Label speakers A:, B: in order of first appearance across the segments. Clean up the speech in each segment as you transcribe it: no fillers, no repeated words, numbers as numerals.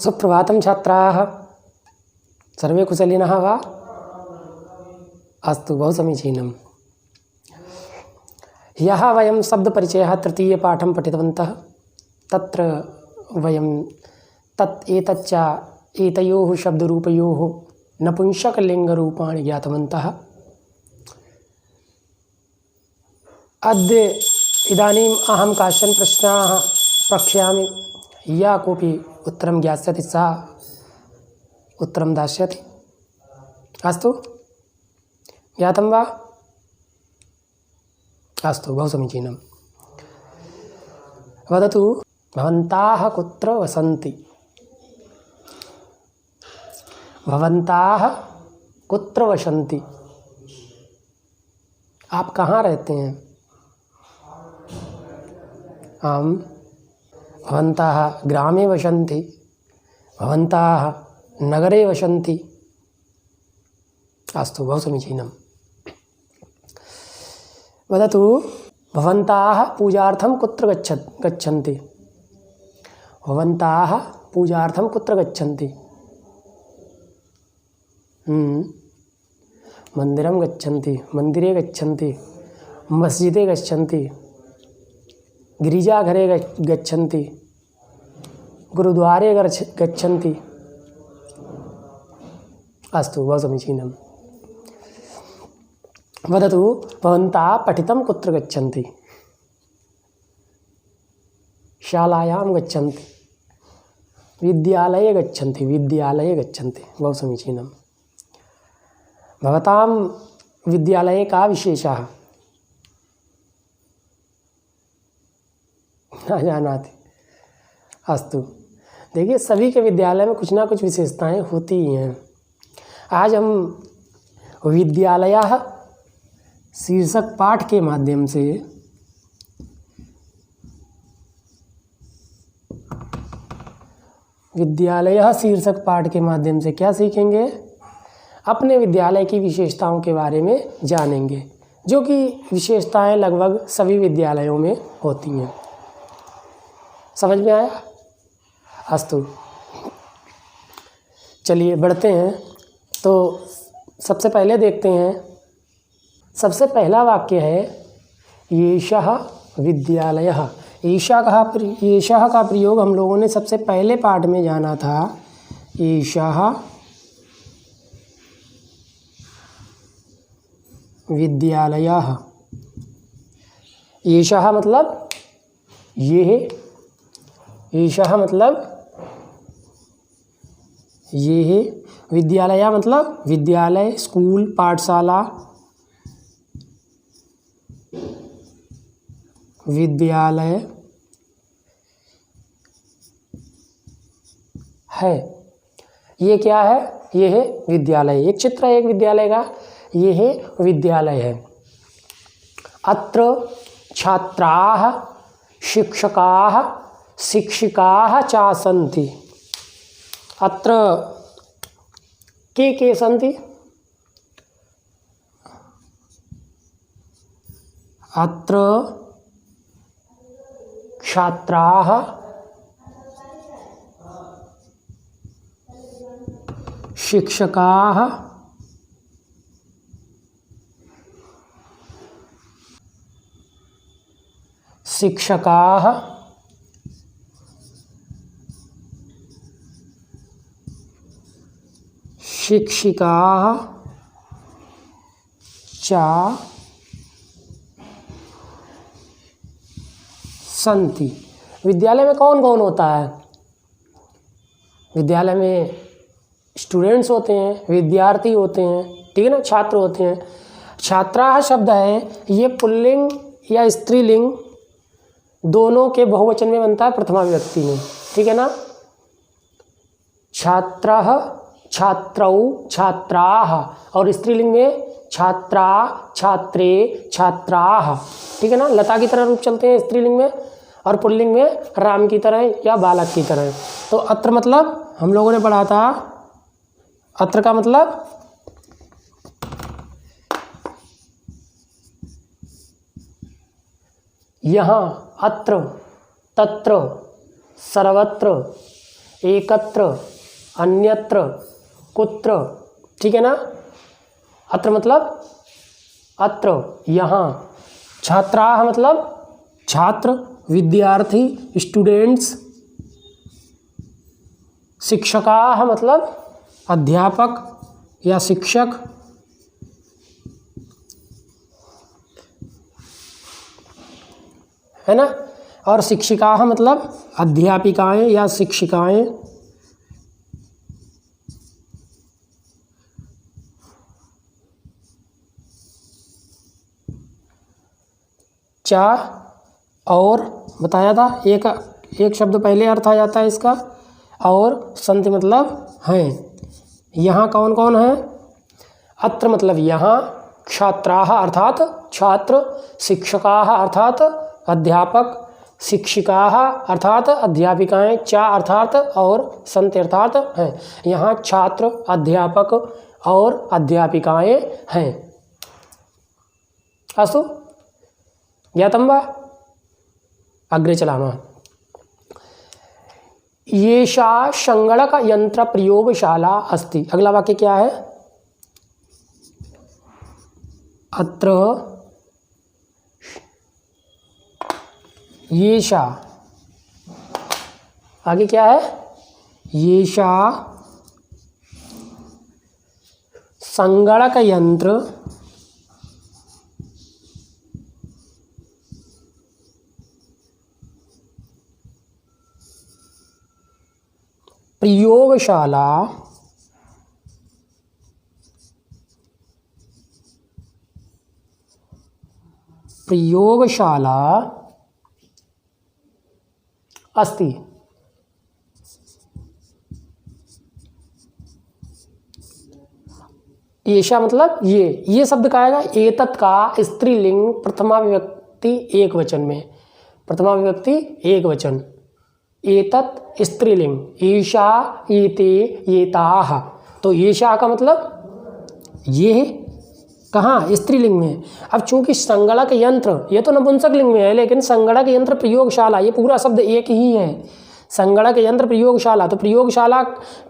A: सुप्रभातं छात्राः, सर्वे कुशलिनः वा? अस्तु, बहु समीचीनं। ह्यः वयं शब्दपरिचयः तृतीयपाठं पठितवन्तः। तत्र वयं एतच्च एतयोः शब्दरूपयोः नपुंसकलिङ्गरूपाणि ज्ञातवन्तः। अद्य इदानीम् अहं काश्चन प्रश्नाः प्रक्ष्यामि। यः कोऽपि उत्तरं ज्ञास्यति सः उत्तरं दास्यति। अस्तु, ज्ञातं वा? अस्तु, बहु समीचीनं। वदतु, भवन्ताः कुत्र वसन्ति? भवन्ताः कुत्र वसन्ति? आप कहाँ रहते हैं? आम, भवन्तः ग्रामे वसन्ति, भवन्तः नगरे वसन्ति। अस्तु, बहु समीचीनं। वदतु, भवन्ताः पूजार्थं कुत्र गच्छन्ति? भवन्ताः पूजार्थं कुत्र गच्छन्ति? मन्दिरं गच्छन्ति, मन्दिरे गच्छन्ति, मस्जिदे गच्छन्ति, गिरिजाघरे गच्छन्ति, गुरुद्वारे गच्छन्ति। अस्तु, बहु समीचीनं। वदतु, भवन्तः पठितं कुत्र गच्छन्ति? शालायां गच्छन्ति, विद्यालये गच्छन्ति, विद्यालये गच्छन्ति। बहु समीचीनं। भवतां विद्यालये का विशेषः? न जानाति। अस्तु, देखिए, सभी के विद्यालय में कुछ ना कुछ विशेषताएं होती ही हैं। आज हम विद्यालयः शीर्षक पाठ के माध्यम से क्या सीखेंगे? अपने विद्यालय की विशेषताओं के बारे में जानेंगे, जो कि विशेषताएं लगभग सभी विद्यालयों में होती हैं। समझ में आया? अस्तु, चलिए बढ़ते हैं। तो सबसे पहले देखते हैं। सबसे पहला वाक्य है एषः विद्यालयः। एषः का प्रयोग हम लोगों ने सबसे पहले पाठ में जाना था। एषः विद्यालयः। एषः मतलब ये, एषः मतलब ये, विद्यालय मतलब विद्यालय, स्कूल, पाठशाला, विद्यालय है। ये क्या है? ये है विद्यालय। एक चित्र है एक विद्यालय का, ये है विद्यालय है। अत्र छात्राः शिक्षकाः शिक्षिकाः च सन्ति। अत्र के सन्ति? अत्र छात्राः शिक्षकाः शिक्षकाः शिक्षिकाः च सन्ति। विद्यालय में कौन कौन होता है? विद्यालय में स्टूडेंट्स होते हैं, विद्यार्थी होते हैं, ठीक है ना, छात्र होते हैं। छात्राः शब्द है, ये पुल्लिंग या स्त्रीलिंग दोनों के बहुवचन में बनता है प्रथमा विभक्ति में, ठीक है ना। छात्रः, छात्रौ, छात्राः, और स्त्रीलिंग में छात्रा, छात्रे, छात्राः, ठीक है ना। लता की तरह रूप चलते हैं स्त्रीलिंग में, और पुल्लिंग में राम की तरह या बालक की तरह। तो अत्र मतलब हम लोगों ने पढ़ा था, अत्र का मतलब यहाँ, अत्र, तत्र, सर्वत्र, एकत्र, अन्यत्र, कुत्र, ठीक है ना। अत्र मतलब अत्र, यहाँ। छात्राः मतलब छात्र, विद्यार्थी, स्टूडेंट्स। शिक्षकाः मतलब अध्यापक या शिक्षक। है ना। और शिक्षिकाः मतलब अध्यापिकाएं या शिक्षिकाएं। चा और बताया था, एक शब्द पहले अर्थ आ जाता है इसका। और संति मतलब हैं। यहाँ कौन कौन है? अत्र मतलब यहाँ, छात्राः अर्थात छात्र, शिक्षकाः अर्थात अध्यापक, शिक्षिकाः अर्थात अध्यापिकाएं, चा अर्थात और, संति अर्थात हैं। यहाँ छात्र, अध्यापक और अध्यापिकाएं हैं। अस्तु ज्ञातं वा? अग्रे चलामः। येषा संगणकयंत्र प्रयोगशाला अस्ति। अगला वाक्य क्या है? अत्र येषा, आगे क्या है? येषा संगणकयंत्र प्रयोगशाला अस्ति। येषा मतलब ये शब्द का आएगा एतत् का स्त्रीलिंग प्रथमा विभक्ति एक वचन में। प्रथमा विभक्ति एक वचन। एतत् स्त्रीलिंग, ईशा, एते, एताः। तो ईशा का मतलब ये कहाँ? स्त्रीलिंग में। अब चूंकि संगणक यंत्र ये तो नपुंसक लिंग में है, लेकिन संगणक यंत्र प्रयोगशाला ये पूरा शब्द एक ही है। संगणक यंत्र प्रयोगशाला, तो प्रयोगशाला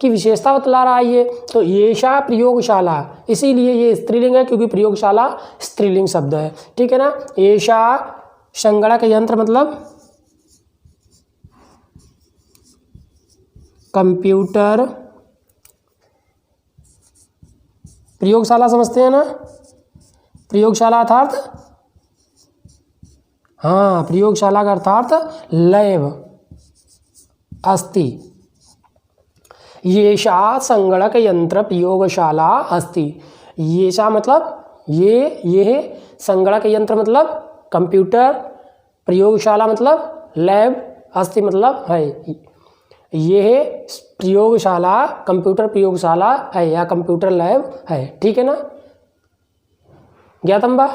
A: की विशेषता बतला रहा है ये। तो ईशा प्रयोगशाला, इसीलिए ये स्त्रीलिंग है क्योंकि प्रयोगशाला स्त्रीलिंग शब्द है। ठीक है ना। ईशा संगणक यंत्र मतलब कंप्यूटर, प्रयोगशाला समझते हैं ना। प्रयोगशाला अर्थात, हाँ, प्रयोगशाला का अर्थात लैब अस्ति। येषा संगणक यंत्र प्रयोगशाला अस्ति। येषा मतलब ये संगणक यंत्र मतलब कंप्यूटर, प्रयोगशाला मतलब लैब, अस्ति मतलब है। ये प्रयोगशाला कंप्यूटर प्रयोगशाला है या कंप्यूटर लैब है। ठीक है ना। ज्ञातं वा?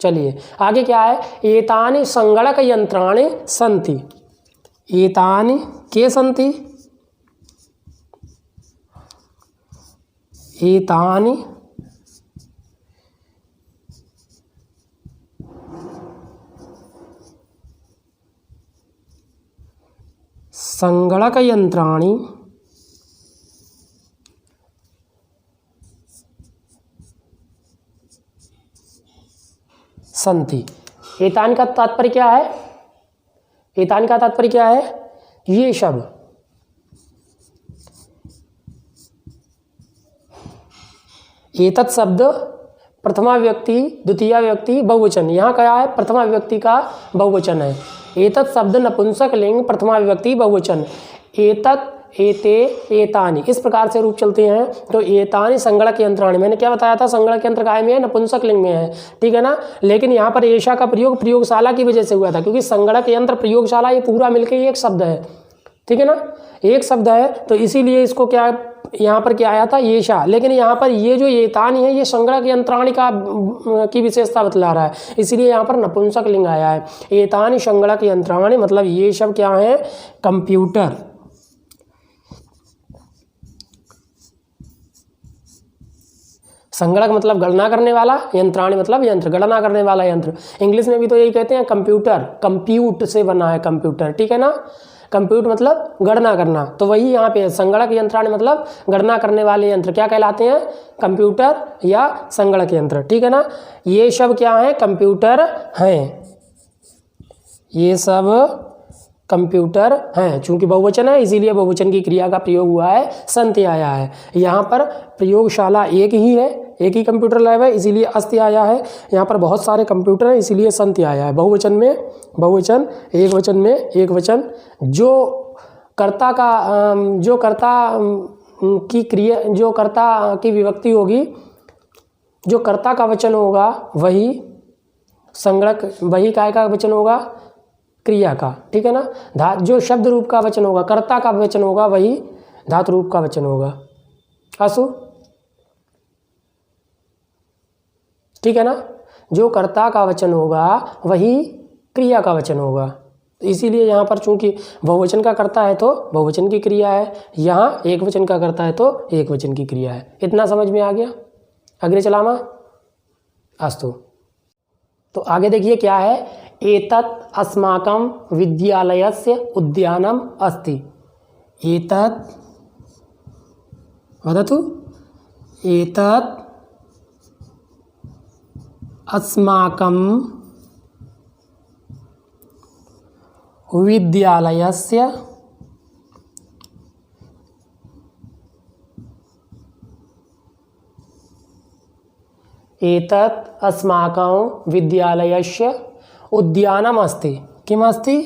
A: चलिए आगे क्या है? एतानि संगणक यंत्राणि सन्ति। एतानि के सन्ति? एतानि संगणक यंत्राणि सन्ति। एतानि का तात्पर्य क्या है? एतानि का तात्पर्य क्या है? ये शब्द, एतत् शब्द प्रथमा व्यक्ति, द्वितीय व्यक्ति, बहुवचन। यहाँ क्या है? प्रथमा व्यक्ति का बहुवचन है। एतत् शब्द नपुंसक लिंग, प्रथमा विभक्ति, बहुवचन। एतत्, एते, एतानि, इस प्रकार से रूप चलते हैं। तो एतानि संगणक यंत्राणि, मैंने क्या बताया था? संगणक यंत्र काय में है? नपुंसक लिंग में है। ठीक है ना। लेकिन यहाँ पर एषा का प्रयोग प्रयोगशाला की वजह से हुआ था, क्योंकि संगणक यंत्र प्रयोगशाला ये पूरा मिलकर एक शब्द है। ठीक है ना, एक शब्द है, तो इसीलिए इसको क्या यहाँ पर क्या आया था? येषा। लेकिन यहाँ पर ये जो एतानि है ये संगणक यंत्राणि की विशेषता बतला रहा है, इसलिए यहाँ पर नपुंसक लिंग आया है। एतानि संगणक यंत्राणि मतलब ये सब क्या है? कंप्यूटर। संगणक मतलब गणना करने वाला, यंत्राणि मतलब यंत्र, गणना करने वाला यंत्र। इंग्लिश में भी तो यही कहते हैं कंप्यूटर, कंप्यूट से बना है कंप्यूटर। ठीक है ना। कंप्यूट मतलब गणना करना, तो वही यहाँ पे संगणक यंत्राणी मतलब गणना करने वाले यंत्र क्या कहलाते हैं? कंप्यूटर या संगणक यंत्र। ठीक है ना, ये सब क्या है? कंप्यूटर हैं, ये सब कंप्यूटर हैं। चूंकि बहुवचन है इसीलिए बहुवचन की क्रिया का प्रयोग हुआ है, संति आया है। यहाँ पर प्रयोगशाला एक ही है, एक ही कंप्यूटर लैब है इसीलिए अस्ति आया है। यहाँ पर बहुत सारे कंप्यूटर हैं इसीलिए संति आया है। बहुवचन में बहुवचन, एक वचन में एक वचन। जो कर्ता की विभक्ति होगी, जो कर्ता का वचन होगा वही संगणक, वही काय का वचन होगा? क्रिया का। ठीक है ना, जो शब्द रूप का वचन होगा, कर्ता का वचन होगा, वही धातु रूप का वचन होगा। आसु, ठीक है ना, जो कर्ता का वचन होगा वही क्रिया का वचन होगा। इसीलिए यहाँ पर चूंकि बहुवचन का कर्ता है तो बहुवचन की क्रिया है, यहाँ एक वचन का कर्ता है तो एक वचन की क्रिया है। इतना समझ में आ गया? अग्रे चलामा अस्तु। तो आगे देखिए क्या है, एतत् अस्माकं विद्यालयस्य उद्यानम् अस्ति। एतत् वदतु, एतत् अस्माकं विद्यालयस्य एतत् अस्माकं विद्यालयस्य उद्यानम् अस्ति। किम् अस्ति?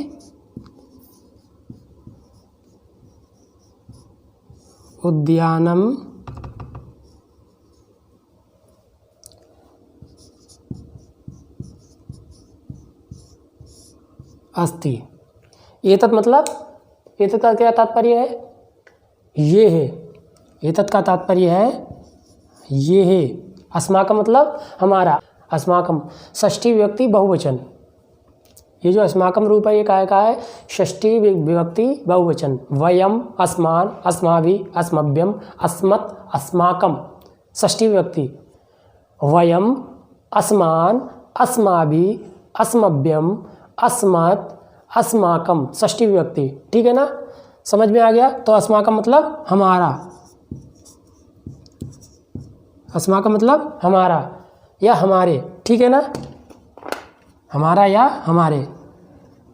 A: उद्यानम् अस्ति। एतत् मतलब, एतत् का क्या तात्पर्य है? ये है। एतत् का तात्पर्य है ये है। अस्माकं मतलब हमारा, अस्माकं षष्ठी विभक्ति बहुवचन। ये जो अस्माकं रूप है ये काय का है? षष्ठी विभक्ति बहुवचन। वयम, अस्मान, अस्माभिः, अस्मभ्यम, अस्मत्, अस्माकं, षष्ठी विभक्ति। वयम, अस्मान, अस्माभिः, अस्मभ्यम, अस्मत्, अस्माकं, षष्ठी विभक्ति। ठीक है ना, समझ में आ गया? तो अस्माकं मतलब हमारा, अस्माकं मतलब हमारा या हमारे। ठीक है ना, हमारा या हमारे।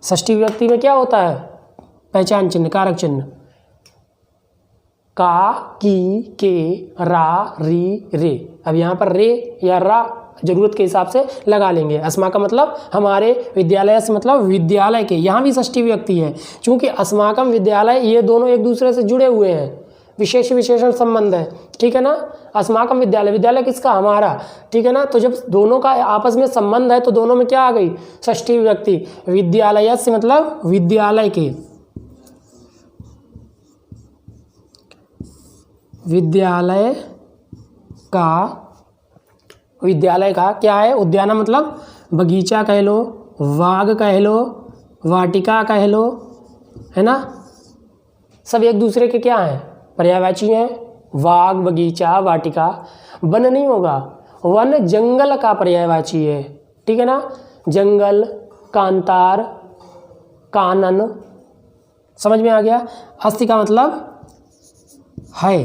A: षष्ठी विभक्ति में क्या होता है? पहचान चिन्ह, कारक चिन्ह। का, की, के, रा, री, रे। अब यहाँ पर रे या रा जरूरत के हिसाब से लगा लेंगे। अस्माकं मतलब हमारे, विद्यालय से मतलब विद्यालय के। यहाँ भी षष्ठी विभक्ति है क्योंकि अस्माकं विद्यालय, ये दोनों एक दूसरे से जुड़े हुए हैं, विशेष विशेषण संबंध है। ठीक है ना, अस्माकं विद्यालय, विद्यालय किसका? हमारा। ठीक है ना, तो जब दोनों का आपस में संबंध है तो दोनों में क्या आ गई? षष्ठी विभक्ति। विद्यालय से मतलब विद्यालय के, विद्यालय का, विद्यालय का क्या है? उद्यान मतलब बगीचा कह लो, बाग कह लो, वाटिका कह लो, है ना, सब एक दूसरे के क्या हैं? पर्यायवाची हैं। बाग, बगीचा, वाटिका। वन नहीं होगा, वन जंगल का पर्यायवाची है। ठीक है ना, जंगल, कांतार, कानन। समझ में आ गया? अस्ति का मतलब है।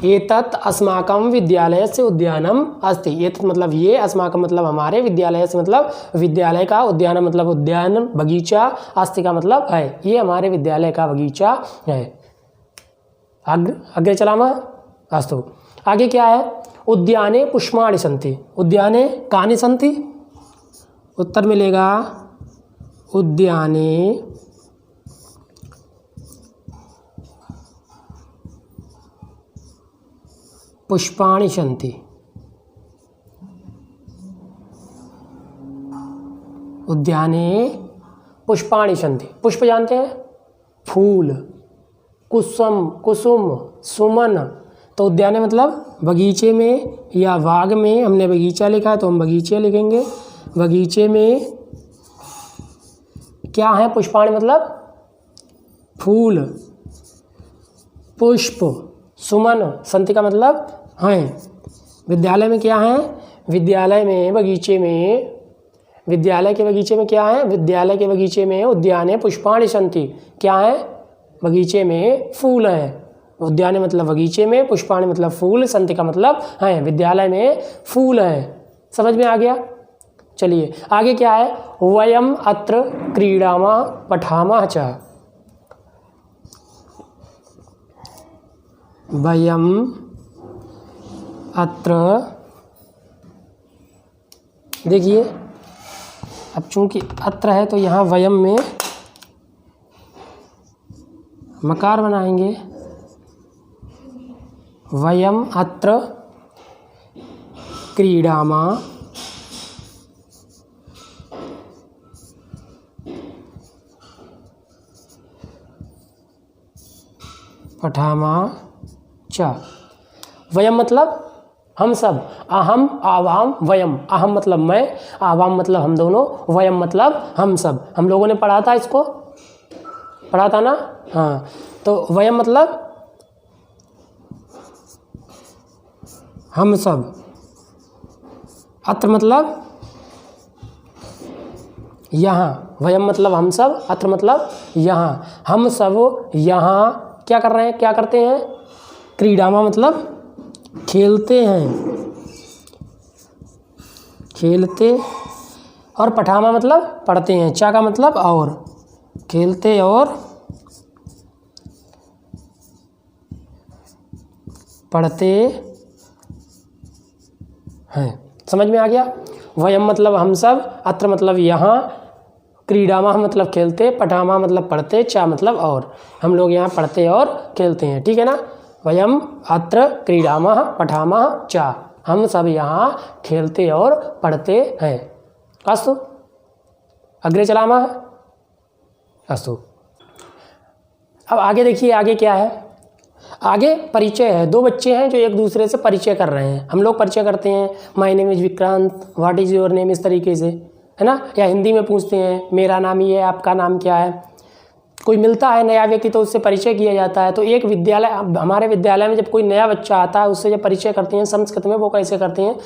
A: एतत् अस्माकं विद्यालय से उद्यानम अस्ति। एतत् मतलब ये, अस्माकं मतलब हमारे, विद्यालय से मतलब विद्यालय का, उद्यान मतलब उद्यान, बगीचा, अस्ति का मतलब है, ये हमारे विद्यालय का बगीचा है। अग्रे चलामा अस्तु। आगे क्या है? उद्याने पुष्पाणि सन्ति। उद्याने कानि सन्ति? उत्तर मिलेगा उद्याने पुष्पाणि सन्ति। उद्याने पुष्पाणि सन्ति। पुष्प जानते हैं? फूल, कुसुम, कुसुम, सुमन। तो उद्याने मतलब बगीचे में या बाग में। हमने बगीचा लिखा है तो हम बगीचे लिखेंगे। बगीचे में क्या है? पुष्पाणि मतलब फूल, पुष्प, सुमन, संति का मतलब हैं। विद्यालय में क्या है? विद्यालय में, बगीचे में विद्यालय के बगीचे में क्या है? विद्यालय के बगीचे में उद्याने पुष्पाणि सन्ति। क्या है? बगीचे में फूल हैं। उद्याने मतलब बगीचे में, पुष्पाणि मतलब फूल, सन्ति का मतलब हैं। विद्यालय में फूल हैं। समझ में आ गया? चलिए आगे क्या है? वयम अत्र क्रीडामः पठामः च। वयम अत्र, देखिए अब चूंकि अत्र है तो यहाँ वयम में मकार बनाएंगे। वयम अत्र क्रीडामः पठामः च। वयम मतलब हम सब। अहम आवाम वयम। अहम मतलब मैं, आवाम मतलब हम दोनों, वयम मतलब हम सब। हम लोगों ने पढ़ा था इसको, पढ़ा था ना? हाँ, तो वयम मतलब हम सब। अत्र मतलब यहाँ। वयम मतलब हम सब, अत्र मतलब यहाँ। हम सब यहाँ क्या कर रहे हैं? क्या करते हैं? क्रीडामा मतलब खेलते हैं, खेलते। और पठामा मतलब पढ़ते हैं। चा का मतलब और, खेलते और पढ़ते हैं। समझ में आ गया? वयम मतलब हम सब, अत्र मतलब यहाँ, क्रीडामा मतलब खेलते, पठामा मतलब पढ़ते, चा मतलब और। हम लोग यहाँ पढ़ते और खेलते हैं। ठीक है ना? वयम अत्र क्रीडामः पठामः च। हम सब यहाँ खेलते और पढ़ते हैं। अस्तु, अग्रे चलामः। अस्तु, अब आगे देखिए, आगे क्या है? आगे परिचय है। दो बच्चे हैं जो एक दूसरे से परिचय कर रहे हैं। हम लोग परिचय करते हैं, my name is Vikrant, what is your name, इस तरीके से, है ना? या हिंदी में पूछते हैं, मेरा नाम ये है, आपका नाम क्या है। कोई मिलता है नया व्यक्ति तो उससे परिचय किया जाता है। तो एक विद्यालय, हमारे विद्यालय में जब कोई नया बच्चा आता है उससे जब परिचय करते हैं संस्कृत में, वो कैसे करते हैं?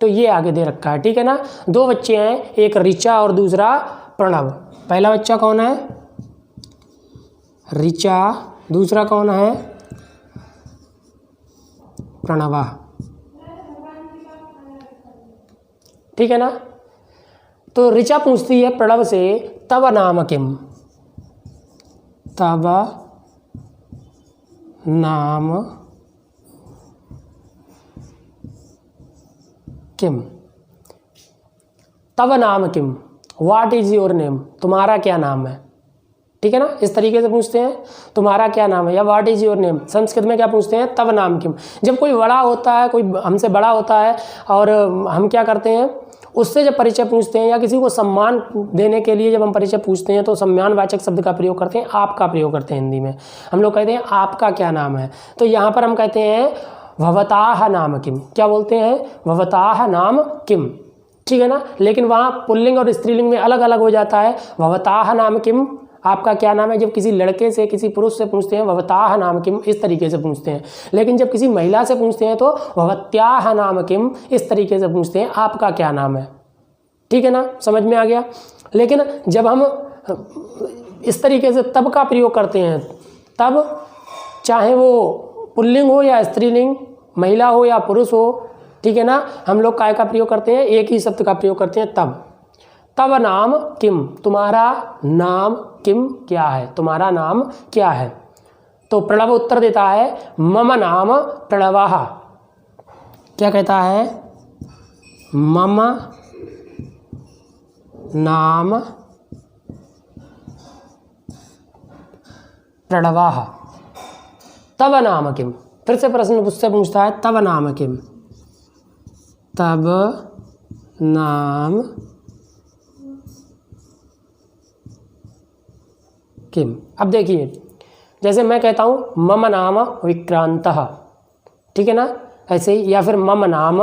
A: तो ये आगे दे रखा है। ठीक है ना? दो बच्चे हैं, एक ऋचा और दूसरा प्रणव। पहला बच्चा कौन है? ऋचा। दूसरा कौन है? प्रणवा। ठीक है ना? तो ऋचा पूछती है प्रणव से, तव नाम किम? तव नाम किम? तव नाम किम, व्हाट इज योर नेम, तुम्हारा क्या नाम है। ठीक है ना? इस तरीके से पूछते हैं, तुम्हारा क्या नाम है, या what is your name. Sanskrit में क्या पूछते हैं? तव नाम किम। जब कोई बड़ा होता है, कोई हमसे बड़ा होता है और हम क्या करते हैं, उससे जब परिचय पूछते हैं या किसी को सम्मान देने के लिए जब हम परिचय पूछते हैं तो सम्मानवाचक शब्द का प्रयोग करते हैं, आप का प्रयोग करते हैं। हिंदी में हम लोग कहते हैं आपका क्या नाम है। तो यहाँ पर हम कहते हैं भवताह नाम किम। क्या बोलते हैं? भवताह नाम किम। ठीक है ना? लेकिन वहाँ पुल्लिंग और स्त्रीलिंग में अलग अलग हो जाता है। भवताह नाम किम, आपका क्या नाम है, जब किसी लड़के से, किसी पुरुष से पूछते हैं भवताह नाम किम, इस तरीके से पूछते हैं। लेकिन जब किसी महिला से पूछते हैं तो भवत्याह नाम किम, इस तरीके से पूछते हैं, आपका क्या नाम है। ठीक है ना? समझ में आ गया? लेकिन जब हम इस तरीके से तब का प्रयोग करते हैं, तब चाहे वो पुल्लिंग हो या स्त्रीलिंग, महिला हो या पुरुष हो, ठीक है ना, हम लोग काय का प्रयोग करते हैं? एक ही शब्द का प्रयोग करते हैं, तब। तब नाम किम, तुम्हारा नाम किम, क्या है, तुम्हारा नाम क्या है। तो प्रणव उत्तर देता है मम नाम प्रणवः। क्या कहता है? मम नाम प्रणवः। तब नाम किम, फिर से प्रश्न उससे पूछता है, तब नाम किम, तब नाम किम। अब देखिए, जैसे मैं कहता हूँ मम नाम विक्रांतः, ठीक है ना, ऐसे ही, या फिर मम नाम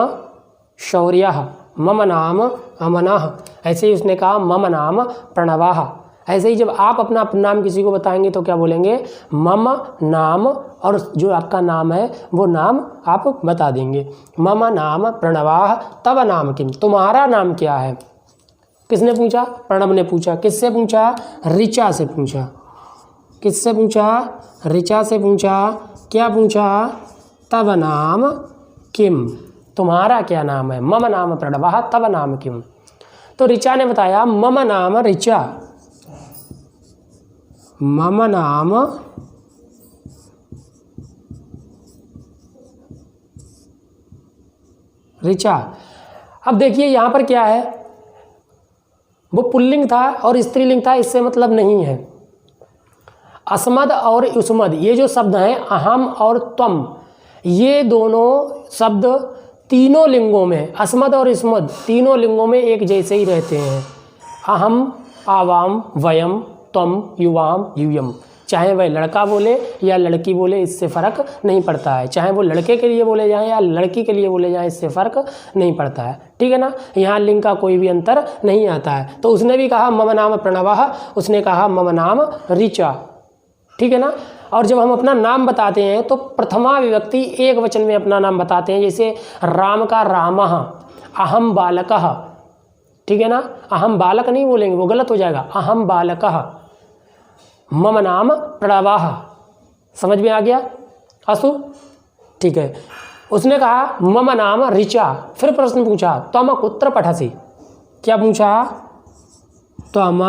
A: शौर्यः, मम नाम अमनः, ऐसे ही उसने कहा मम नाम प्रणवः। ऐसे ही जब आप अपना नाम किसी को बताएंगे तो क्या बोलेंगे? मम नाम, और जो आपका नाम है वो नाम आप बता देंगे। मम नाम प्रणवः, तब नाम किम, तुम्हारा नाम क्या है। किसने पूछा? प्रणव ने पूछा। किससे पूछा? ऋचा से पूछा। किससे पूछा? ऋचा से पूछा। क्या पूछा? तव नाम किम, तुम्हारा क्या नाम है? मम नाम प्रणवः तव नाम किम। तो ऋचा ने बताया मम नाम ऋचा, मम नाम ऋचा। अब देखिए यहाँ पर क्या है, वो पुल्लिंग था और स्त्रीलिंग था, इससे मतलब नहीं है। अस्मद और युष्मद ये जो शब्द हैं, अहम और त्वम, ये दोनों शब्द तीनों लिंगों में, अस्मद और युष्मद तीनों लिंगों में एक जैसे ही रहते हैं। अहम, आवाम, वयम, त्वम, युवाम, यूयम। चाहे वह लड़का बोले या लड़की बोले, इससे फ़र्क नहीं पड़ता है। चाहे वो लड़के के लिए बोले जाएं या लड़की के लिए बोले जाएं, इससे फ़र्क नहीं पड़ता है। ठीक है ना, यहाँ लिंग का कोई भी अंतर नहीं आता है। तो उसने भी कहा मम नाम प्रणवः, उसने कहा मम नाम ऋचा। ठीक है ना। और जब हम अपना नाम बताते हैं तो प्रथमा विभक्ति एक वचन में अपना नाम बताते हैं। जैसे राम का रामः, अहम बालकः। ठीक है ना, अहम बालक नहीं बोलेंगे, वो गलत हो जाएगा। अहम बालकः, मम नाम प्रणवः। समझ में आ गया? अस्तु, ठीक है। उसने कहा मम नाम ऋचा। फिर प्रश्न पूछा त्वम कुत्र पठसि। क्या पूछा? त्वम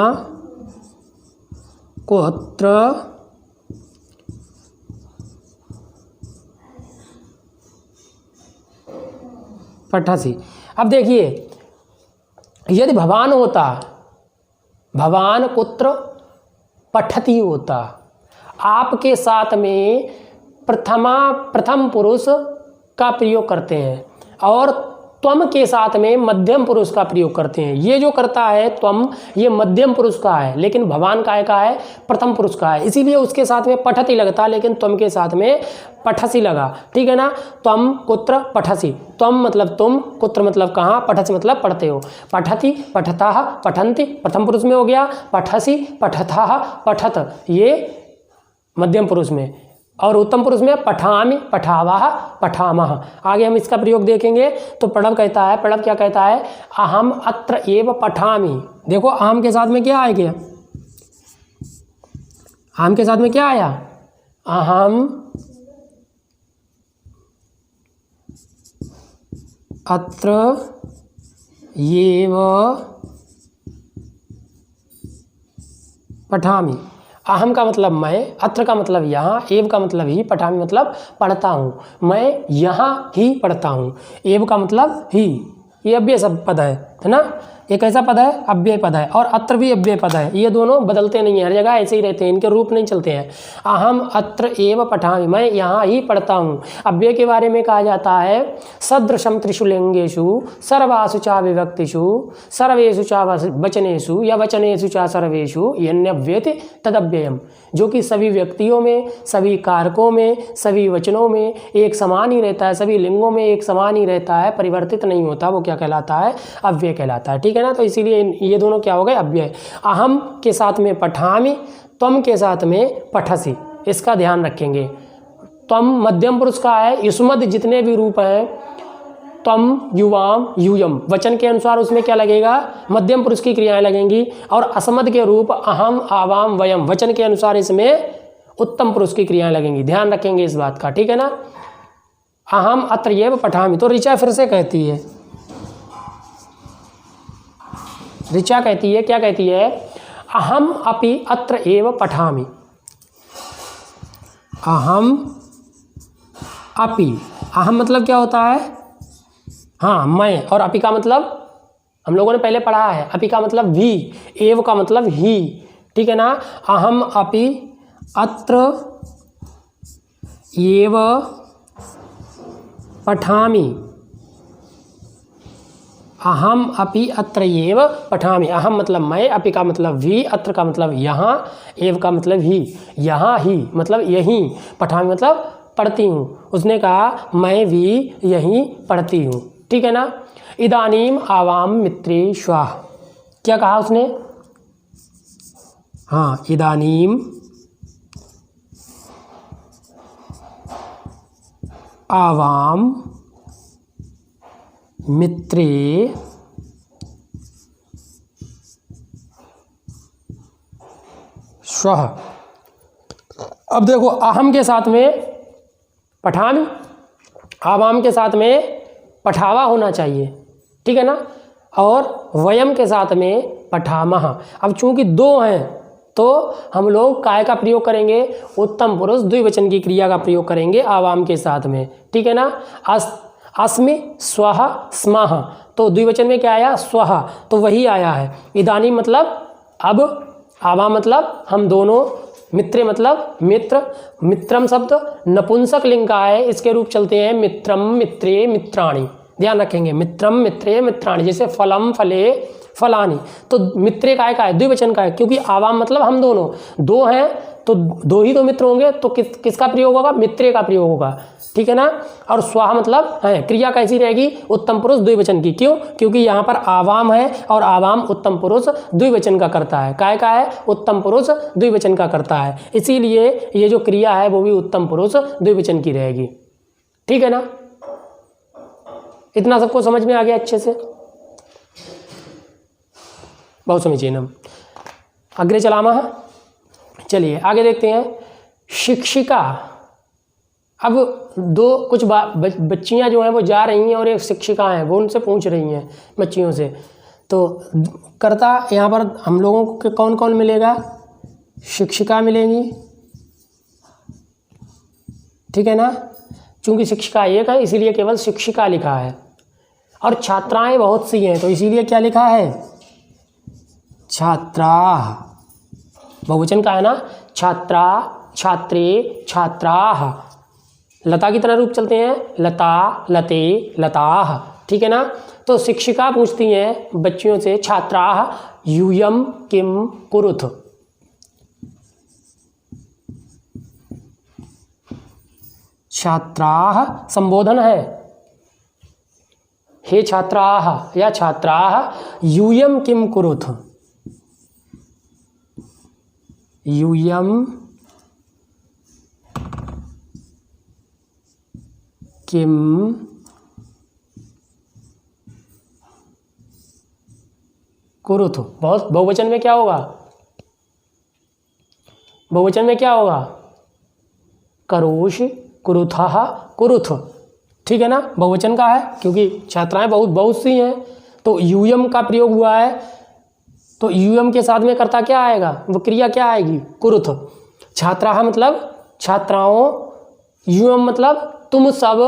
A: कुत्र पठसि। अब देखिए, यदि भवान होता, भवान कुत्र पठति होता, आपके साथ में प्रथम पुरुष का प्रयोग करते हैं और त्वम के साथ में मध्यम पुरुष का प्रयोग करते हैं। ये जो करता है त्वम, ये मध्यम पुरुष का है, लेकिन भवान काय का है? प्रथम पुरुष का है। इसीलिए उसके साथ में पठति लगता, लेकिन त्वम के साथ में पठसी लगा। ठीक है ना। त्वम कुत्र पठसी, त्वम मतलब तुम, कुत्र मतलब कहाँ, पठसी मतलब पढ़ते हो। पठति, पठतः, पठन्ति प्रथम पुरुष में हो गया, पठसी, पठतः, पठत ये मध्यम पुरुष में, और उत्तम पुरुष में पठामि, पठावः, पठामः। आगे हम इसका प्रयोग देखेंगे। तो प्रणव कहता है, प्रणव क्या कहता है? अहम अत्र एव पठामि। देखो अहम के साथ में क्या आ गया? अहम के साथ में क्या आया? अहम अत्र एव पठामि। अहम का मतलब मैं, अत्र का मतलब यहाँ, एव का मतलब ही, पठामि मतलब पढ़ता हूँ। मैं यहाँ ही पढ़ता हूँ। एव का मतलब ही, ये अव्यय सब पद है ना। एक ऐसा पद है, अव्यय पद है, और अत्र भी अव्यय पद है। ये दोनों बदलते नहीं हैं, हर जगह ऐसे ही रहते हैं, इनके रूप नहीं चलते हैं। अहम अत्र एव पठामि, मैं यहाँ ही पढ़ता हूँ। अव्यय के बारे में कहा जाता है सदृशम त्रिषु लिंगेषु सर्वासु चा विभक्तिषु सर्वेषु चा वचनेषु या वचनेषु चा सर्वेषु यन्यव्येति तदव्ययम। जो कि सभी व्यक्तियों में, सभी कारकों में, सभी वचनों में एक समान ही रहता है, सभी लिंगों में एक समान ही रहता है, परिवर्तित नहीं होता। वो क्या कहलाता है? अव्यय कहलाता है। ठीक है ना। तो इसीलिए ये दोनों क्या हो गए? अव्यय। अहम के साथ में पठामि, त्वम के साथ में पठसी, इसका ध्यान रखेंगे। त्वम मध्यम पुरुष का है, युष्मद जितने भी रूप हैं, त्वम, युवाम, यूयम, वचन के अनुसार उसमें क्या लगेगा? मध्यम पुरुष की क्रियाएं लगेंगी। और असमद के रूप अहम, आवाम, वयम, वचन के अनुसार इसमें उत्तम पुरुष की क्रियाएं लगेंगी। ध्यान रखेंगे इस बात का। ठीक है ना। अहम अत्र एव पठामि। तो ऋचा फिर से कहती है, ऋचा कहती है, क्या कहती है? अहम अपि अत्र एव पठामि। अहम अपि, अहम मतलब क्या होता है? हाँ, मैं। और अपि का मतलब हम लोगों ने पहले पढ़ा है, अपि का मतलब भी, एव का मतलब ही। ठीक है ना। अहम अपि अत्र एव पठामि। अहम अपि अत्र एव पठामि। अहम मतलब मैं, अपि का मतलब भी, अत्र का मतलब यहाँ, एव का मतलब ही, यहाँ ही मतलब यहीं, पठामि मतलब पढ़ती हूँ। उसने कहा मैं भी यहीं पढ़ती हूँ। ठीक है ना। इदानीम आवाम मित्रे श्वाह। क्या कहा उसने? हाँ, इदानीम आवाम मित्रे स्वः। अब देखो अहम के साथ में पठामि, आवाम के साथ में पठावा होना चाहिए, ठीक है ना, और वयम के साथ में पठामः। अब चूंकि दो हैं तो हम लोग काय का प्रयोग करेंगे, उत्तम पुरुष द्विवचन की क्रिया का प्रयोग करेंगे आवाम के साथ में, ठीक है ना। अस्मि स्वः स्मः, तो द्विवचन में क्या आया, स्वः, तो वही आया है। इदानीं मतलब अब, आवाम मतलब हम दोनों, मित्रे मतलब मित्र, मित्रम शब्द नपुंसक लिंग का है, इसके रूप चलते हैं मित्रम मित्रे मित्राणि, ध्यान रखेंगे, मित्रम मित्रे मित्राणि। जैसे फलम फले फलानी, तो मित्रे काय का है, द्विवचन का है, क्योंकि आवाम मतलब हम दोनों, दो हैं तो दो ही तो मित्र होंगे, तो किसका प्रयोग होगा, मित्रे का प्रयोग होगा, ठीक है ना। और स्वाहा मतलब है, क्रिया कैसी रहेगी, उत्तम पुरुष द्विवचन की। क्यों, क्योंकि यहाँ पर आवाम है और आवाम उत्तम पुरुष द्विवचन का करता है, काय का है, उत्तम पुरुष द्विवचन का करता है, इसीलिए ये जो क्रिया है वो भी उत्तम पुरुष द्विवचन की रहेगी, ठीक है ना। इतना सबको समझ में आ गया अच्छे से, बहुत समीचीनम। अग्रे चलामः, चलिए आगे देखते हैं। शिक्षिका, अब दो कुछ बच्चियां जो हैं वो जा रही हैं और एक शिक्षिका हैं, वो उनसे पूछ रही हैं बच्चियों से, तो कर्ता यहाँ पर हम लोगों को कौन कौन मिलेगा, शिक्षिका मिलेंगी, ठीक है ना, चूंकि शिक्षिका एक है इसीलिए केवल शिक्षिका लिखा है, और छात्राएं बहुत सी हैं तो इसीलिए क्या लिखा है, छात्रा, बहुवचन का है ना, छात्रा छात्रे छात्राः। लता की तरह रूप चलते हैं, लता लते लताः, ठीक है ना। तो शिक्षिका पूछती हैं बच्चियों से, छात्राः यूयं किम कुरुथ, छात्राः संबोधन है, हे छात्राः या छात्राः यूयं किम कुरुथ, यूयं किम कुरुथ। बहुत बहुवचन में क्या होगा, बहुवचन में क्या होगा, करोषि कुरुथः कुरुथ, ठीक है ना, बहुवचन का है क्योंकि छात्राएं बहुत सी हैं, तो यूयम का प्रयोग हुआ है, तो यूयम के साथ में कर्ता क्या आएगा, वो क्रिया क्या आएगी, कुरुथ। छात्राः मतलब छात्राओं, यूयम मतलब तुम सब,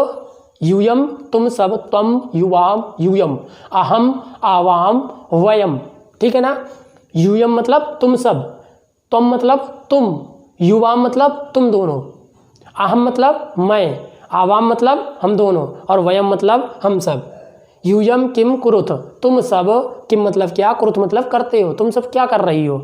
A: यूयम तुम सब, त्वम युवाम यूयम, अहम आवाम वयम, ठीक है ना। यूयम मतलब तुम सब, त्वम मतलब तुम, युवाम मतलब तुम दोनों, अहम मतलब मैं, आवाम मतलब हम दोनों, और वयम मतलब हम सब। यूयम किम कुरुथ, तुम सब, किम मतलब क्या, कुरुथ मतलब करते हो, तुम सब क्या कर रही हो,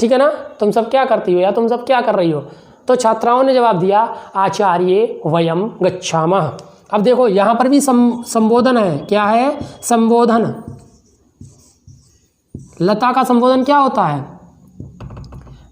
A: ठीक है ना, तुम सब क्या करती हो या तुम सब क्या कर रही हो। तो छात्राओं ने जवाब दिया, आचार्ये वयम गच्छामः। अब देखो यहाँ पर भी संबोधन है, क्या है, संबोधन। लता का संबोधन क्या होता है,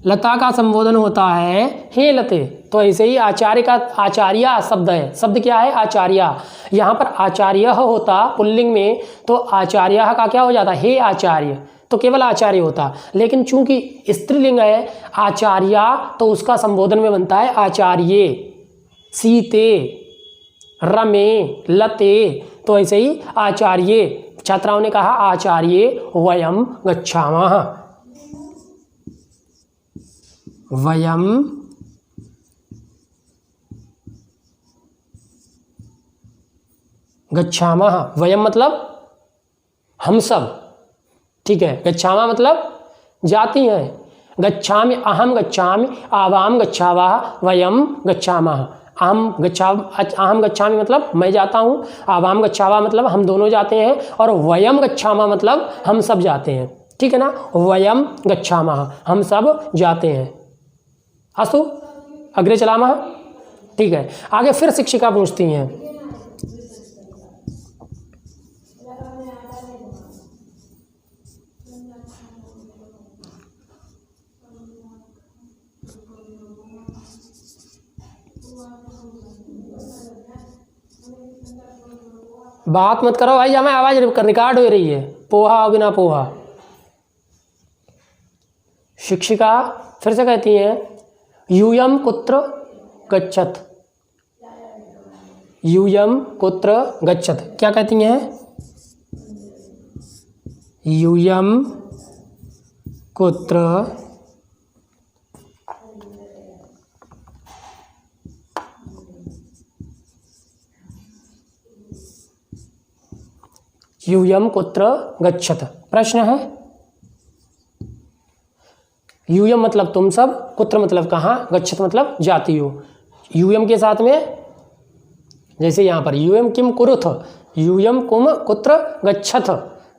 A: लता का संबोधन होता है हे लते, तो ऐसे ही आचार्य का, आचार्य शब्द है, शब्द क्या है, आचार्य। यहाँ पर आचार्य होता पुल्लिंग में तो आचार्य का क्या हो जाता, हे आचार्य, तो केवल आचार्य होता, लेकिन चूंकि स्त्रीलिंग है आचार्य तो उसका संबोधन में बनता है आचार्ये, सीते, रमे, लते, तो ऐसे ही आचार्ये। छात्राओं ने कहा आचार्ये वयम गच्छामः, वयम गच्छामः, वयम मतलब हम सब, ठीक है, गच्छामः मतलब जाती हैं, गच्छामि अहम गच्छामि आवाम गच्छावः वयम गच्छामः, अहम गच्छामि मतलब मैं जाता हूँ, आवाम गच्छावः मतलब हम दोनों जाते हैं, और वयम गच्छामः मतलब हम सब जाते हैं, ठीक है ना, वयम गच्छामः हम सब जाते हैं। अस्तु, अग्रे चलामः, ठीक है। आगे फिर शिक्षिका पूछती हैं, बात मत करो भाई, हमें आवाज रिकॉर्ड हो रही है, पोहा बिना पोहा। शिक्षिका फिर से कहती हैं यूयम कुत्र गच्छत, यूयम कुत्र गच्छत, क्या कहती हैं? यूयम कुत्र यूयम कुत्र गच्छत। प्रश्न है यूयम मतलब तुम सब, कुत्र मतलब कहाँ, गच्छत मतलब जाती हो। यूयम के साथ में जैसे यहाँ पर यूयम किम कुरुथ, यूयम कुम कुत्र गच्छथ,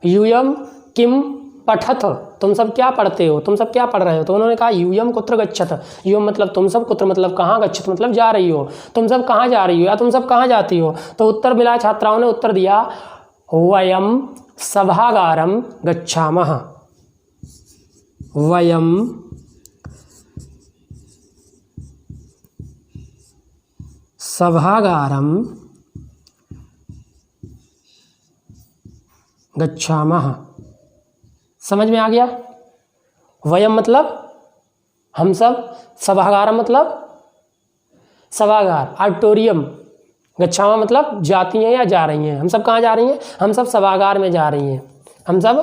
A: यूयम किम पठथ, तुम सब क्या पढ़ते हो, तुम सब क्या पढ़ रहे हो। तो उन्होंने कहा यूयम कुत्र गच्छथ, यूयम मतलब तुम सब, कुत्र मतलब कहाँ, गच्छत मतलब जा रही हो, तुम सब कहाँ जा रही हो या तुम सब कहाँ जाती हो। तो उत्तर मिला, छात्राओं ने उत्तर दिया वयम सभागारम गच्छामः, वयम सभागारम गच्छामः। समझ में आ गया? वयम मतलब हम सब, सभागारम मतलब सभागार, ऑडिटोरियम, गच्छामा मतलब जाती हैं या जा रही हैं। हम सब कहाँ जा रही हैं? हम सब सभागार में जा रही हैं, हम सब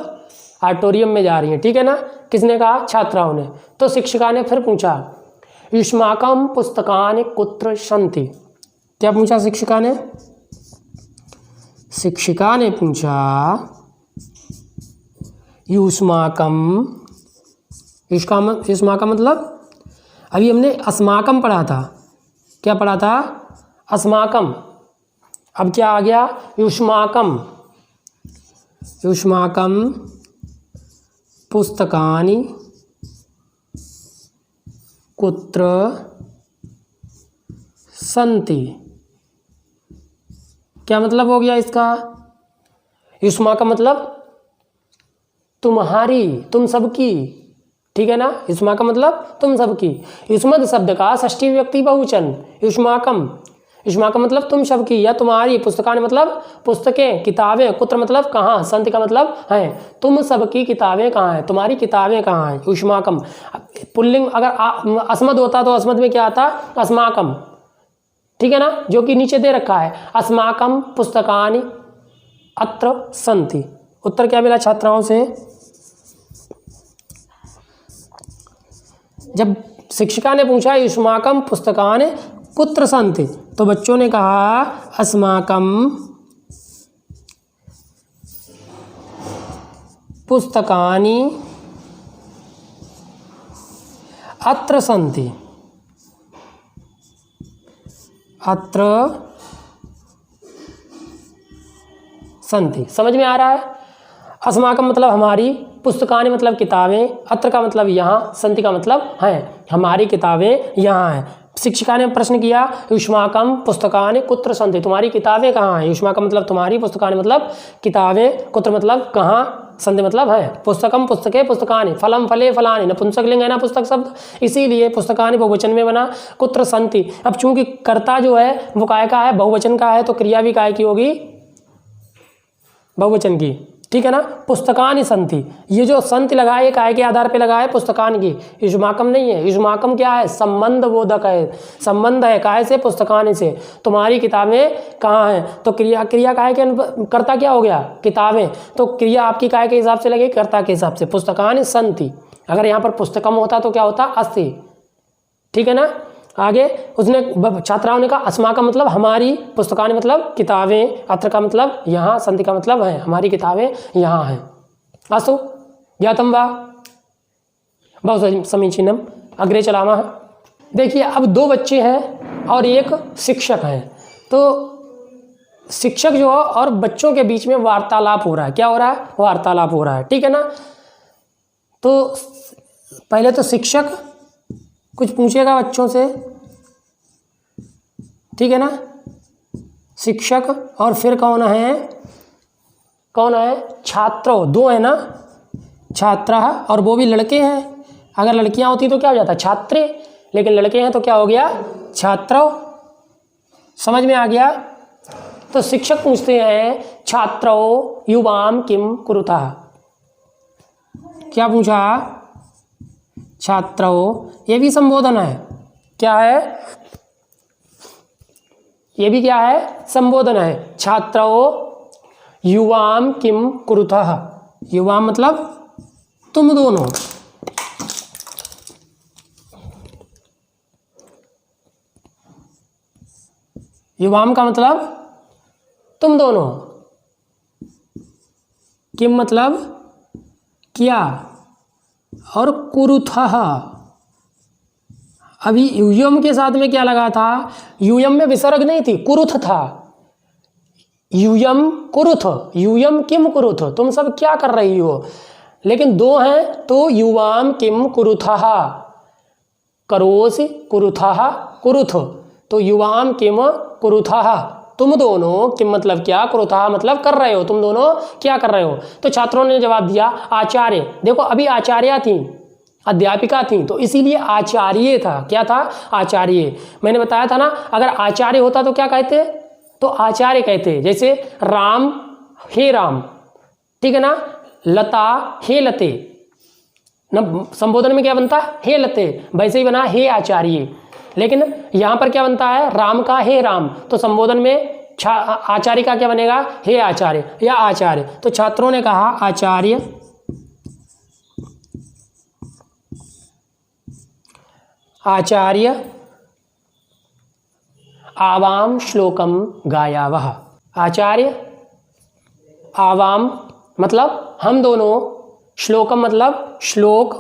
A: ऑडिटोरियम में जा रही हैं। ठीक है ना? किसने कहा? छात्राओं ने। तो शिक्षिका ने फिर पूछा युष्माकं पुस्तकानि कुत्र सन्ति। क्या पूछा शिक्षिका ने? शिक्षिका ने पूछा युष्माकं, युष्माकं मतलब अभी हमने अस्माकं पढ़ा था। क्या पढ़ा था? अस्माकं। अब क्या आ गया? युष्माकं, युष्माकं पुस्तकानि कुत्र सन्ति। क्या मतलब हो गया इसका? युष्माकं मतलब तुम्हारी, तुम सबकी। ठीक है ना? युष्माकं मतलब तुम सबकी। युष्मद शब्द का षष्ठी विभक्ति बहुवचन युष्माकं, युष्माकं मतलब तुम सबकी या तुम्हारी, पुस्तकानि मतलब पुस्तकें, किताबें, कुत्र मतलब कहाँ, संति का मतलब हैं, तुम सबकी किताबें कहाँ हैं, तुम्हारी किताबें कहाँ हैं। युष्माकं पुल्लिंग अगर अस्मद होता तो अस्मद में क्या आता? अस्माकं। ठीक है ना? जो कि नीचे दे रखा है, अस्माकं पुस्तकानि अत्र सन्ति। उत्तर क्या मिला छात्राओं से? जब शिक्षिका ने पूछा युष्माकं पुस्तकानि कुत्र सन्ति, तो बच्चों ने कहा अस्माकं पुस्तकानि अत्र सन्ति, अत्र सन्ति। समझ में आ रहा है? अस्माकं मतलब हमारी, पुस्तकानि मतलब किताबें, अत्र का मतलब यहाँ, सन्ति का मतलब हैं, हमारी किताबें यहाँ हैं। शिक्षिका ने प्रश्न किया युष्माकं पुस्तकानि कुत्र सन्ति, तुम्हारी किताबें कहाँ हैं। युष्माकं मतलब तुम्हारी, पुस्तकानि मतलब किताबें, कुत्र मतलब कहाँ, सन्ति मतलब है। पुस्तकम पुस्तके पुस्तकानि, फलम फले फलानि, नपुंसकलिंग है ना पुस्तक शब्द, इसीलिए पुस्तकानि बहुवचन में बना। कुत्र सन्ति, अब चूंकि कर्ता जो है वो काय का है? बहुवचन का है, तो क्रिया भी काय की होगी? बहुवचन की। ठीक है ना? पुस्तकानि सन्ति, ये जो संति लगा है ये काय के आधार पे लगा है? पुस्तकानि की। युष्माकं नहीं है। युष्माकं क्या है? संबंध बोधक है, संबंध है काय से? पुस्तकानि से। तुम्हारी किताबें कहाँ हैं? तो क्रिया, क्रिया काय के कर्ता क्या हो गया? किताबें। तो क्रिया आपकी काय के हिसाब से लगेगी? कर्ता के हिसाब से। पुस्तकानि सन्ति, अगर यहाँ पर पुस्तकम होता तो क्या होता? अस्ति। ठीक है ना? आगे उसने, छात्राओं ने कहा अस्माकं मतलब हमारी, पुस्तकानि मतलब किताबें, अत्र का मतलब यहाँ, सन्ति का मतलब है, हमारी किताबें यहाँ हैं। अस्तु ज्ञातं वा? बहुत समीचीनम। अग्रे चलामः। देखिए अब दो बच्चे हैं और एक शिक्षक हैं, तो शिक्षक जो है और बच्चों के बीच में वार्तालाप हो रहा है। क्या हो रहा है? वार्तालाप हो रहा है। ठीक है ना? तो पहले तो शिक्षक कुछ पूछेगा बच्चों से, ठीक है ना? शिक्षक, और फिर कौन है? कौन है? छात्र। दो है ना, छात्रा, और वो भी लड़के हैं। अगर लड़कियां होती तो क्या हो जाता? छात्रे, लेकिन लड़के हैं तो क्या हो गया? छात्र। समझ में आ गया? तो शिक्षक पूछते हैं छात्रो युवाम किम कुरुतः। क्या पूछा? छात्रौ, ये भी संबोधन है। क्या है? ये भी क्या है? संबोधन है। छात्रौ युवाम किम कुरुतः, युवाम मतलब तुम दोनों, युवाम का मतलब तुम दोनों, किम मतलब क्या, और कुरुथः, अभी यूयम के साथ में क्या लगा था? यूयम में विसर्ग नहीं थी, कुरुथ था। यूयम कुरुथ, यूयम किम कुरुथ, तुम सब क्या कर रही हो। लेकिन दो हैं तो युवाम किम कुरुथः, करोसि कुरुथः कुरुथ, तो युवाम किम कुरुथः, तुम दोनों, किम मतलब क्या, कुरुथः मतलब कर रहे हो, तुम दोनों क्या कर रहे हो। तो छात्रों ने जवाब दिया आचार्य। देखो अभी आचार्या थी, अध्यापिका थी, तो इसीलिए आचार्य था। क्या था? आचार्य। मैंने बताया था ना, अगर आचार्य होता तो क्या कहते? तो आचार्य कहते। जैसे राम हे राम, ठीक है ना, लता हे लते, न संबोधन में क्या बनता? हे लते, वैसे ही बना हे आचार्य। लेकिन यहाँ पर क्या बनता है? राम का हे राम, तो संबोधन में आचार्य का क्या बनेगा? हे आचार्य या आचार्य। तो छात्रों ने कहा आचार्य आचार्य आवाम श्लोकम गायावः, आचार्य आवाम मतलब हम दोनों, श्लोकम मतलब श्लोक,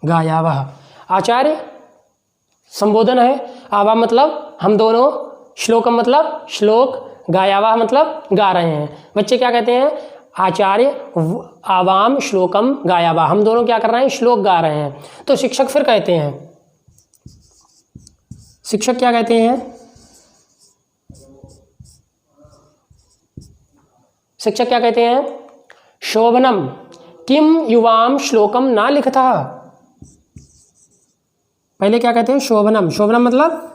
A: गायावः आचार्य संबोधन है, आवाम मतलब हम दोनों, श्लोकम मतलब श्लोक, गायावः मतलब गा रहे हैं। बच्चे क्या कहते हैं? आचार्य आवाम श्लोकम गायावः, हम दोनों क्या कर रहे हैं? श्लोक गा रहे हैं। तो शिक्षक फिर कहते हैं, शिक्षक क्या कहते हैं? शिक्षक क्या कहते हैं? शोभनम किम युवाम श्लोकम ना लिखता। पहले क्या कहते हैं? शोभनम, शोभनम मतलब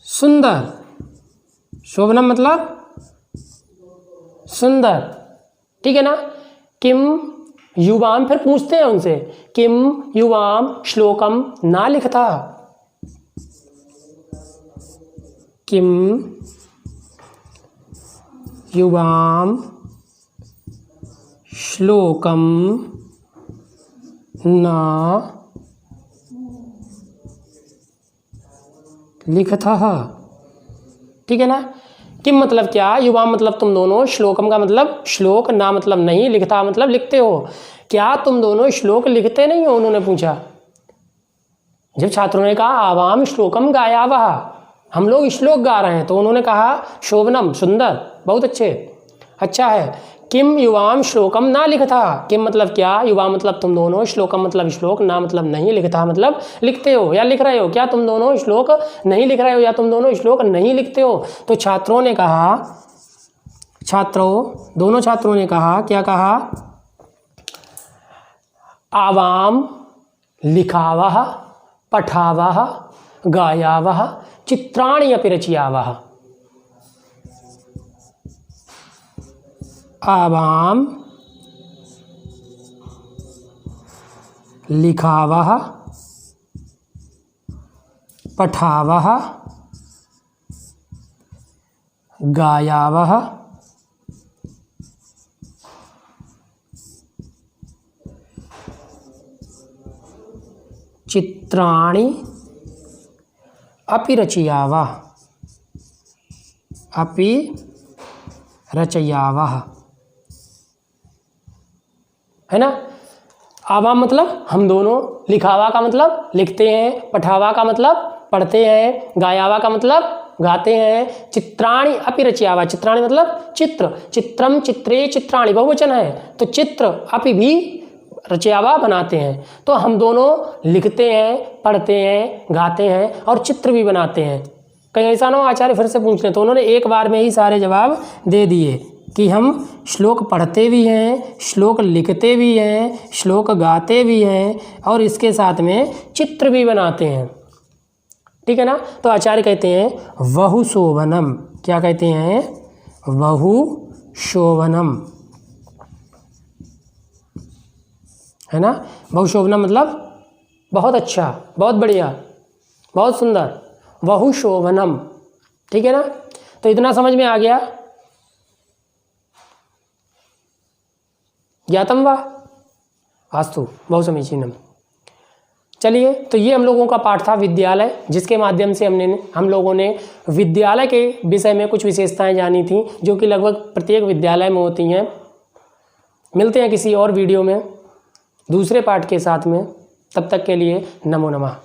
A: सुंदर, शोभनम मतलब सुंदर, ठीक है ना। किम युवाम, फिर पूछते हैं उनसे, किम युवाम श्लोकम ना लिखता, किम युवाम श्लोकम ना लिखता, ठीक है ना। किम मतलब क्या, युवा मतलब तुम दोनों, श्लोकम का मतलब श्लोक, ना मतलब नहीं, लिखता मतलब लिखते हो। क्या तुम दोनों श्लोक लिखते नहीं हो, उन्होंने पूछा। जब छात्रों ने कहा आवाम श्लोकम गायावः, हम लोग श्लोक गा रहे हैं, तो उन्होंने कहा शोभनम सुंदर, बहुत अच्छे, अच्छा है। किम युवाम श्लोकम ना लिखता, किम मतलब क्या, युवा मतलब तुम दोनों, श्लोकम मतलब श्लोक, ना मतलब नहीं, लिखता मतलब लिखते हो या लिख रहे हो। क्या तुम दोनों श्लोक नहीं लिख रहे हो या तुम दोनों श्लोक नहीं लिखते हो। तो छात्रों ने कहा, दोनों छात्रों ने कहा, क्या कहा? आवाम लिखावः पठावः गायावः चित्राणि अपि रचयावः। आवाम लिखावः पठावः गायावः चित्राणि अपि रचयावः, अपि रचयावः, है ना। आवाम मतलब हम दोनों, लिखावा का मतलब लिखते हैं, पठावा का मतलब पढ़ते हैं, गायावा का मतलब गाते हैं, चित्राणि अपि रचयावा, चित्राणि मतलब चित्र, चित्रम चित्रे चित्राणि बहुवचन है, तो चित्र अपि भी रचयावा बनाते हैं। तो हम दोनों लिखते हैं, पढ़ते हैं, गाते हैं और चित्र भी बनाते हैं। कहीं ऐसा ना हो आचार्य फिर से पूछ लें, तो उन्होंने एक बार में ही सारे जवाब दे दिए कि हम श्लोक पढ़ते भी हैं, श्लोक लिखते भी हैं, श्लोक गाते भी हैं और इसके साथ में चित्र भी बनाते हैं। ठीक है ना। तो आचार्य कहते हैं बहु शोभनम, क्या कहते हैं, बहु शोभनम, है ना। बहु शोभनम मतलब बहुत अच्छा, बहुत बढ़िया, बहुत सुंदर, बहु शोभनम, ठीक है ना। तो इतना समझ में आ गया, ज्ञातम वा अस्तु, बहु समीचीनम। चलिए, तो ये हम लोगों का पाठ था विद्यालय, जिसके माध्यम से हम लोगों ने विद्यालय के विषय में कुछ विशेषताएं जानी थी, जो कि लगभग प्रत्येक विद्यालय में होती हैं। मिलते हैं किसी और वीडियो में दूसरे पाठ के साथ में, तब तक के लिए नमो नमः।